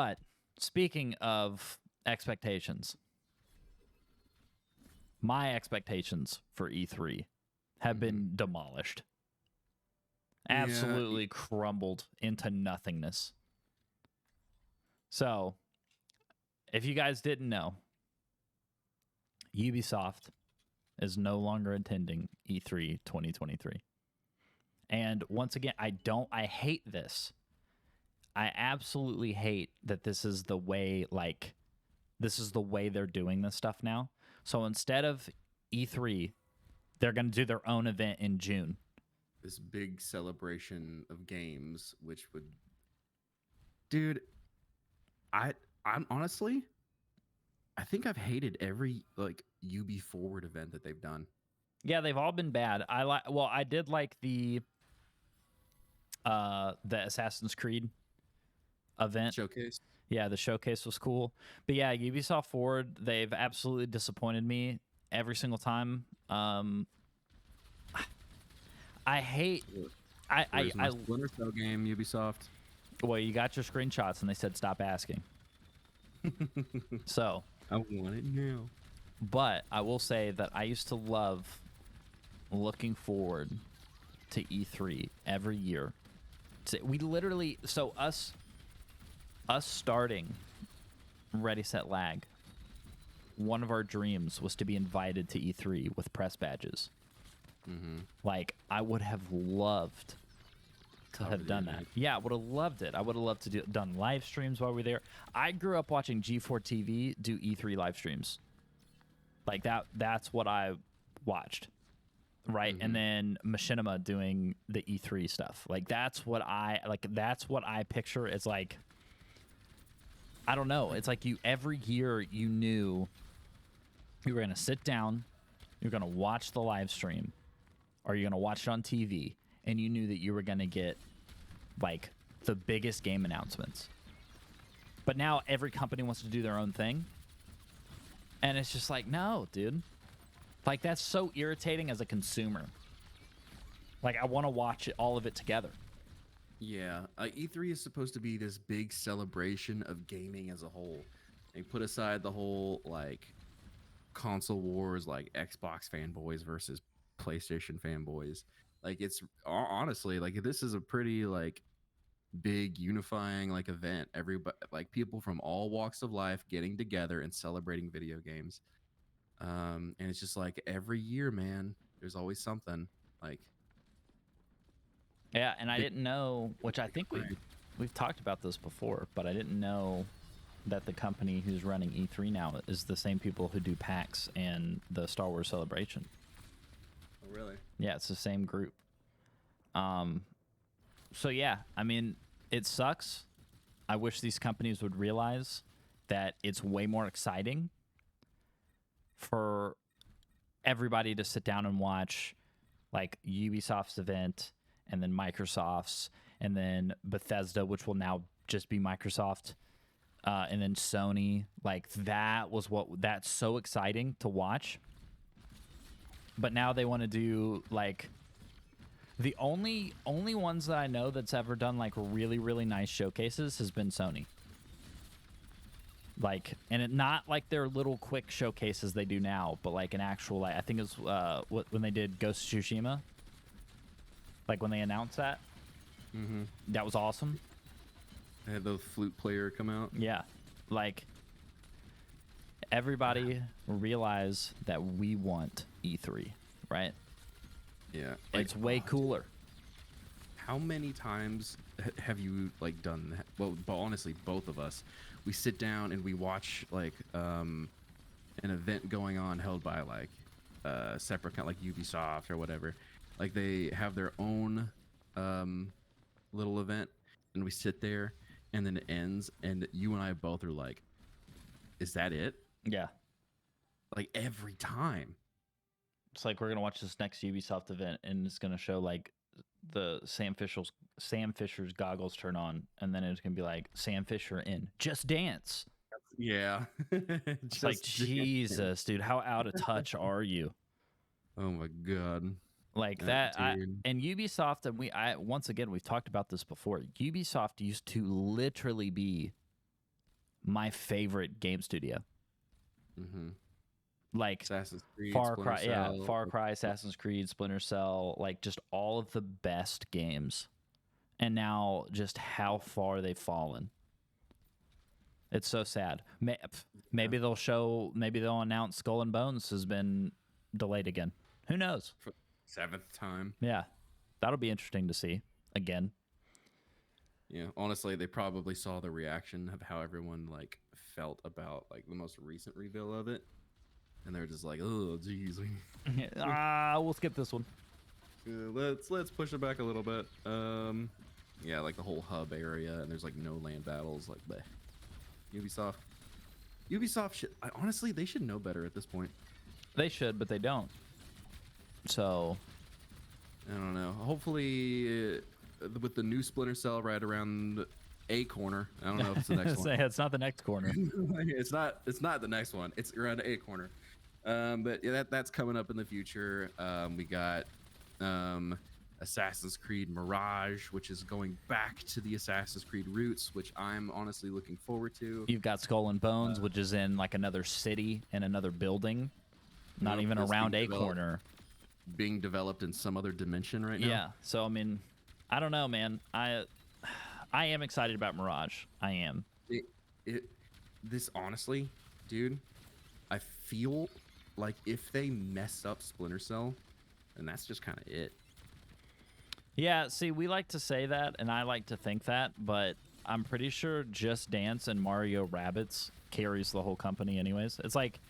But speaking of expectations, my expectations for E3 have been demolished. Absolutely crumbled into nothingness. So, if you guys didn't know, Ubisoft is no longer attending E3 2023. And once again, I hate this. I absolutely hate that this is the way they're doing this stuff now. So instead of E3, they're going to do their own event in June. This big celebration of games, which would, dude, I'm honestly, I think I've hated every like Ubi Forward event that they've done. Yeah, they've all been bad. I did like the Assassin's Creed event Showcase. Yeah, the showcase was cool. But yeah, Ubisoft Forward, they've absolutely disappointed me every single time. I hate Where's my I Splinter Cell game, Ubisoft? well, you got your screenshots and they said stop asking. So, I want it now. but I will say that I used to love looking forward to E3 every year. We literally us starting Ready Set Lag, one of our dreams was to be invited to E3 with press badges. Like, I would have loved to have done that. Yeah, I would have loved it. I would have loved to done live streams while we were there. I grew up watching G4 TV do E3 live streams. Like that's what I watched. Right? And then Machinima doing the E3 stuff. Like that's what I picture. It's like, I don't know. It's like every year you knew you were going to sit down, you're going to watch the live stream, or you're going to watch it on TV, and you knew that you were going to get like the biggest game announcements. But now every company wants to do their own thing. And it's just like, no, dude. Like, that's so irritating as a consumer. Like, I want to watch all of it together. Yeah, E3 is supposed to be this big celebration of gaming as a whole. They put aside the whole like console wars, like Xbox fanboys versus PlayStation fanboys. Like, it's honestly like this is a pretty like big unifying like event. Everybody, like people from all walks of life getting together and celebrating video games. And it's just like every year, man, there's always something like. Yeah, and I didn't know, which I think we've talked about this before, but I didn't know that the company who's running E3 now is the same people who do PAX and the Star Wars Celebration. Oh, really? Yeah, it's the same group. So yeah, I mean, it sucks. I wish these companies would realize that it's way more exciting for everybody to sit down and watch like Ubisoft's event and then Microsoft's and then Bethesda, which will now just be Microsoft, and then Sony. Like that's so exciting to watch. But now they want to do like the only ones that I know that's ever done like really, really nice showcases has been Sony. Like, and it not like their little quick showcases they do now, but like an actual, like, I think it was when they did Ghost of Tsushima. Like when they announced that, that was awesome. They had the flute player come out. Yeah, like everybody realize that we want E3, right? Yeah, like, it's way cooler. How many times have you like done that? Well, honestly, both of us, we sit down and we watch like an event going on held by like separate kind of like Ubisoft or whatever. Like they have their own little event, and we sit there, and then it ends, and you and I both are like, "Is that it?" Yeah. Like every time. It's like we're gonna watch this next Ubisoft event, and it's gonna show like the Sam Fisher's goggles turn on, and then it's gonna be like Sam Fisher in Just Dance. Yeah. It's like, Jesus, dude, how out of touch are you? Oh my god. Like that, and Ubisoft, and once again we've talked about this before. Ubisoft used to literally be my favorite game studio. Mm-hmm. Like Assassin's Creed, Far Splinter Cry, yeah, Cell. Far Cry, Assassin's Creed, Splinter Cell, like just all of the best games. And now just how far they've fallen. It's so sad. Maybe they'll announce Skull and Bones has been delayed again. Who knows? For the 7th time. Yeah. That'll be interesting to see again. Yeah, honestly, they probably saw the reaction of how everyone like felt about like the most recent reveal of it, and they're just like, "Oh, geez, We'll skip this one. let's push it back a little bit." Yeah, like the whole hub area, and there's like no land battles. Like, bleh. Ubisoft should honestly they should know better at this point. They should, but they don't. So I don't know. Hopefully, with the new Splinter Cell right around a corner. I don't know if it's the next one. It's not the next corner. It's not the next one. It's around a corner. But yeah, that's coming up in the future. We got Assassin's Creed Mirage, which is going back to the Assassin's Creed roots, which I'm honestly looking forward to. You've got Skull and Bones, which is in like another city and another building, not even around a corner. Being developed in some other dimension right now. Yeah. So I mean, I don't know, man. I am excited about Mirage. I am. This honestly, dude, I feel like if they mess up Splinter Cell, then that's just kind of it. Yeah, see, we like to say that, and I like to think that, but I'm pretty sure Just Dance and Mario Rabbids carries the whole company anyways. It's like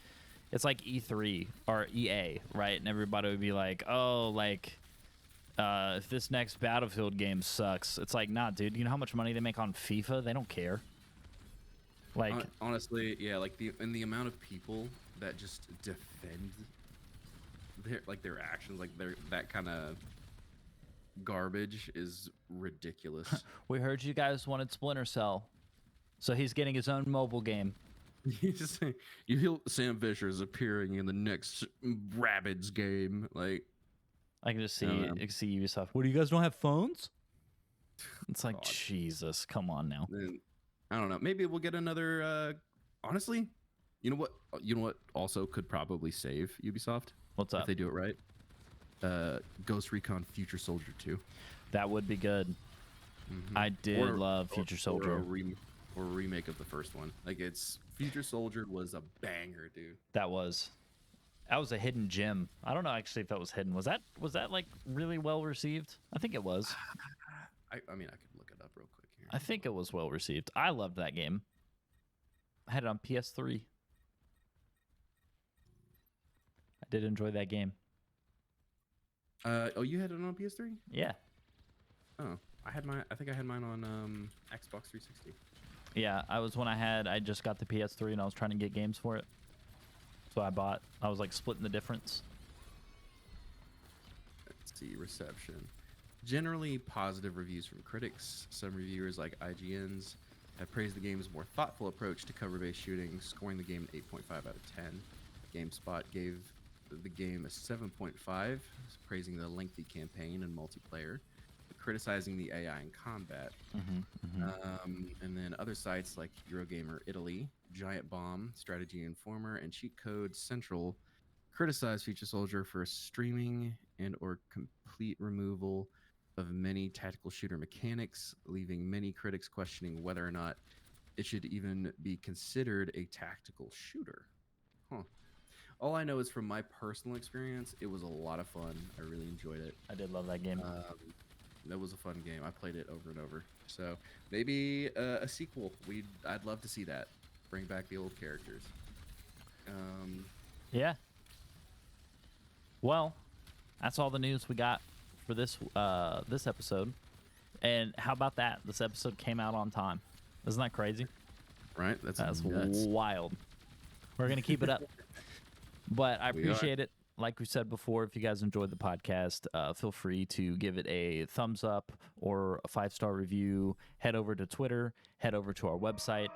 E3 or EA, right? And everybody would be like, oh, like, if this next Battlefield game sucks, it's like, nah, dude, you know how much money they make on FIFA? They don't care. Like, honestly, yeah, like the amount of people that just defend their actions, like that kind of garbage is ridiculous. We heard you guys wanted Splinter Cell, so he's getting his own mobile game. You feel Sam Fisher's appearing in the next Rabbids game. Like, I can just see Ubisoft. What, do you guys don't have phones? It's like, God. Jesus, come on now. And, I don't know. Maybe we'll get another. Honestly, you know what? You know what? Also, could probably save Ubisoft. What's up? If they do it right. Ghost Recon Future Soldier 2. That would be good. Mm-hmm. I did love Future Soldier. Or a remake of the first one. Like, Future Soldier was a banger, dude. That was a hidden gem. I don't know actually if that was hidden. Was that like really well received? I think it was. I mean, I could look it up real quick here. I think it was well received. I loved that game. I had it on PS3. I did enjoy that game. Oh, you had it on PS3? Yeah. Oh, I think I had mine on Xbox 360. Yeah, I just got the PS3 and I was trying to get games for it. So I was like splitting the difference. Let's see, reception. Generally positive reviews from critics. Some reviewers, like IGN's, have praised the game's more thoughtful approach to cover-based shooting, scoring the game an 8.5 out of 10. GameSpot gave the game a 7.5, praising the lengthy campaign and multiplayer, criticizing the AI in combat. And then other sites like Eurogamer Italy, Giant Bomb, Strategy Informer, and Cheat Code Central criticized Future Soldier for streaming and or complete removal of many tactical shooter mechanics, leaving many critics questioning whether or not it should even be considered a tactical shooter. All I know is from my personal experience, it was a lot of fun. I really enjoyed it. I did love that game. That was a fun game. I played it over and over. So maybe a sequel. I'd love to see that. Bring back the old characters. Yeah. Well, that's all the news we got for this episode. And how about that? This episode came out on time. Isn't that crazy? Right? That's nuts. Wild. We're gonna keep it up. But I appreciate it. Like we said before, if you guys enjoyed the podcast, feel free to give it a thumbs up or a 5-star review. Head over to Twitter. Head over to our website.